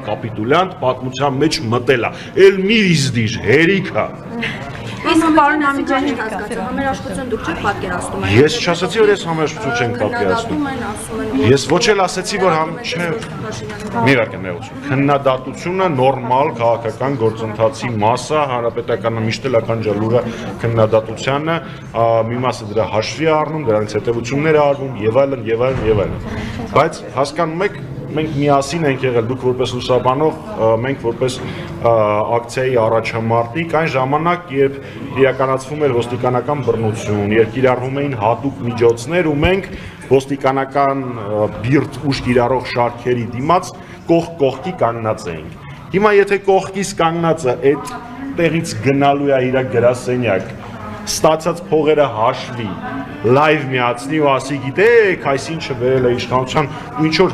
կապիտուլյանտ պատմության մեջ մտել է, էլ մի իզդիր, հերիք է։ Իսկ պարոն Ամիջյանի հասկացա, համերաշխություն դուք չեք պատկերացնում։ Ես չասեցի, որ ես համերաշխություն չենք պատկերացնում։ Ես ոչ էլ ասեցի, որ չէ։ Մի վարքան քննադատությունը նորմալ քաղաքական գործընթացի մաս է, հանրապետականը միշտ էլ ականջալուր է քննադատությանը, մի մասը դրա հաշվի է առնում, դրանից հետևություններ է արվում եւ այլն եւ այլն եւ այլն։ Բայց հասկանում եք, մենք միասին ենք եղել, դուք որպես լուսաբանող, մենք որպես ակցիայի առաջամարտիկ, այն ժամանակ, երբ իրականացվում էր ոստիկանական բռնություն, երբ կիրառվում էին հատուկ միջոցներ ու մենք ոստիկանական բիրտ ուժ կիրառող շարքերի դիմաց կողքի կանգնած էինք։ Հիմա եթե կողքից կանգնածը այդ տեղից գնալու է իր գրասենյակ, ստացած փողերը հաշվի, լայվ միացնի ու ասի գիտեք, այս ինչը վերել է իշխանության ու ինչ որ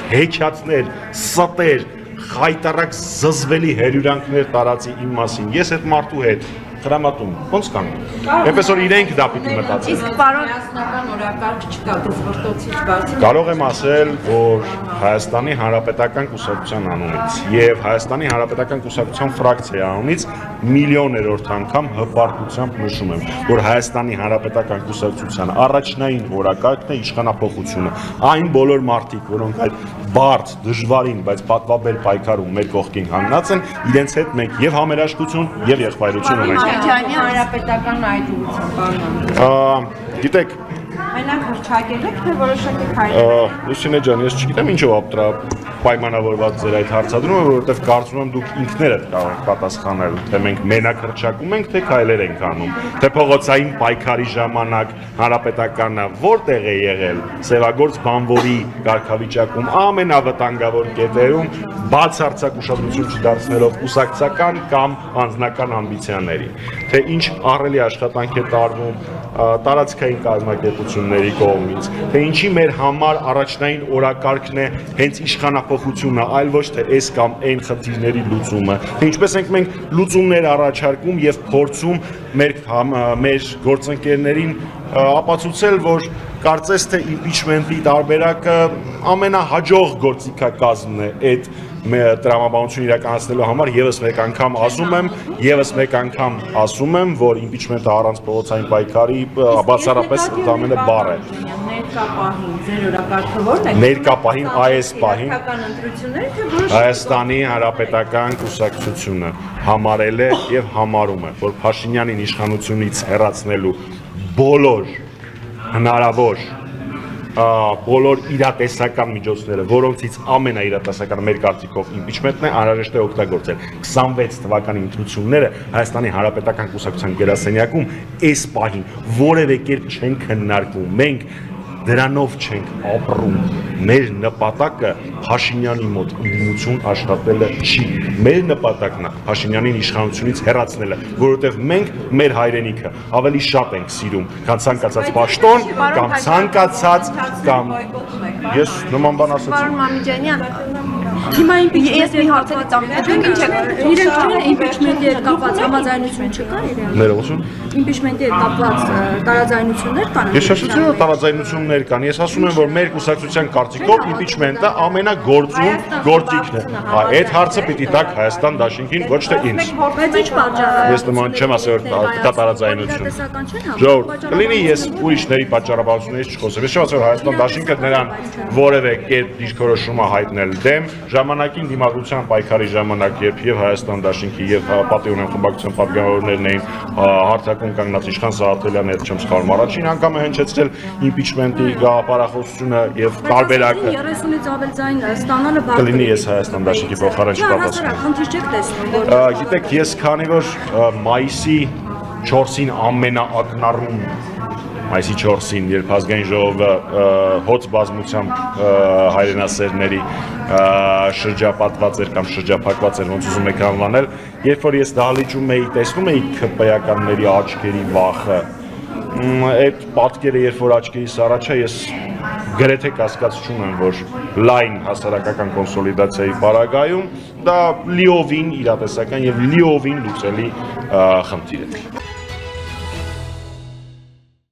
հեքիաթներ, ստեր, խայտարակ զզվելի հերյուրանքներ տարածի իմ մասին։ Ես այդ մարդու հետ խրամատում, ոնց կանգնեմ։ Այնպես որ իրենք դա պիտի մտածեն։ Իսկ պարոն միասնական օրակարգ չկա, դժվարտոցից բացի։ Կարող եմ ասել, որ Հայաստանի Հանրապետական Կուսակցության անունից եւ Հայաստանի Հանրապետական Կուսակցության ֆրակցիայի անունից միլիոներորդ անգամ հպարտությամբ նշում եմ, որ Հայաստանի Հանրապետական Կուսակցության առաջնային օրակարգն է իշխանափոխությունը։ Այն բոլոր մարդիկ, որոնք այդ բարդ, դժվարին, բայց պատվաբեր պայքարում մեր կողքին հանգած են, իրենց հետ մենք եւ համերաշխություն եւ եղբայրություն ունենք։ Ամիջյանի հանրապետական այդուհություն, պարոն։ Գիտեք, Մենակ հրճակել եք, թե որոշակի քայլեր։ Լուսինե ջան, ես չգիտեմ ինչով ապտրա պայմանավորված ձեր այդ հարցադրումը, որովհետև կարծում եմ դուք ինքներդ կարող եք պատասխանել, թե մենք մենակ հրճակում ենք, թե քայլեր ենք անում, թե փողոցային պայքարի ժամանակ հանրապետականը որտեղ է եղել, Սևագործ բանվորի կարգավիճակում ամենավտանգավոր կետերում, բացարձակ ուշադրություն չդարձնելով կուսակցական կամ անձնական ամբիցիաների, թե ինչ ահռելի աշխատանք է տարվում տարածքային կազմակերպությունների կողմից, թե ինչի մեր համար առաջնային օրակարգն է հենց իշխանափոխությունը, այլ ոչ թե այս կամ այն խնդիրների լուծումը, թե ինչպես ենք մենք լուծումներ առաջարկում եւ փորձում մեր գործընկերներին ապացուցել, որ կարծես թե իմպիչմենտի տարբերակը ամենահաջող գործիքակազմն է այդ տրամաբանություն իրականացնելու համար եւս մեկ անգամ ասում եմ, որ իմպիչմենտը առանց փողոցային պայքարի բացառապես ամենը բառ է։ Ներկա պահին ձեր օրակարգը ո՞րն է։ Ներկա պահին այս պահին ընտրությունները թե որոշ Հայաստանի Հանրապետական Կուսակցությունը համարել է եւ համարում է, որ Փաշինյանին իշխանությունից հեռացնելու բոլոր հնարավոր բոլոր իրատեսական միջոցները, որոնցից ամենաիրատեսականը մեր կարծիքով իմպիչմենտն է, անհրաժեշտ է օգտագործել 26 թվականի ընտրությունները Հայաստանի Հանրապետական Կուսակցության գերասենյակում այս պահին որևէ կերպ չեն քննարկվում, մենք դրանով չենք ապրում, մեր նպատակը Փաշինյանի մոտ իմունություն աշխատելը չի, մեր նպատակն է Փաշինյանին իշխանությունից հեռացնելը, որովհետև մենք մեր հայրենիքը ավելի շատ ենք սիրում, քան ցանկացած պաշտոն կամ ցանկացած կամ ես նման բան ասացի։ Պարոն Ամիջանյան, հիմա ես մի հարցերի տամ իմպիչմենտի հետ կապված համաձայնություն չկա իրեն։ Ներողություն։ Իմպիչմենտի հետ կապված տարաձայնություններ կան։ Ես ասացի, որ տարաձայնություններ կան։ Ես ասում եմ, որ մեր կուսակցության կարծիքով իմպիչմենտը ամենագործուն գործիքն է։ Այդ հարցը պիտի տաք Հայաստան Դաշինքին, ոչ թե ինձ։ Բայց ինչ պատճառ։ Ես նման չեմ ասել, որ կա տարաձայնություն։ Ժողովուրդ, կլինի ես ուրիշների պատճառաբանություններից չխոսեմ։ Ես չեմ ասել, որ Հայաստան Դաշինքը նրան որևէ կերպ դիրքորոշում է հայտնել դեմ, ժամանակին դիմադրության պայքարի ժամանակ, երբ եւ Հայաստան Դաշինքի եւ Պատիոնյան խմբակցության պատգամավորներն էին հարցակում կանգնած իշխան Սաղաթելյանը, եթե չեմ սխալվում, առաջին անգամ է հնչեցրել իմպիչմենտի գաղափարախոսությունը եւ տարբերակը 30-ից ավել ձայն ստանալը բարձր։ կլինի ես Հայաստան Դաշինքի փոխարեն չպատասխանեմ։ Խնդիր չեք տեսնում, որ Գիտեք, ես քանի որ մայիսի 4-ին ամենաակնառուն մայիսի 4-ին, երբ ազգային ժողովը հոծ բազմությամբ հայրենասերների շրջապատված էր կամ շրջափակված էր, ոնց ուզում եք անվանել, երբ որ ես դահլիճում էի, տեսնում էի ՔՊ-ականների աչքերի վախը, այդ պատկերը, երբ որ աչքերիս առաջ է, ես գրեթե կասկած չունեմ, որ լայն հասարակական կոնսոլիդացիայի պարագայում դա լիովին իրատեսական եւ լիովին լուծելի խնդիր է։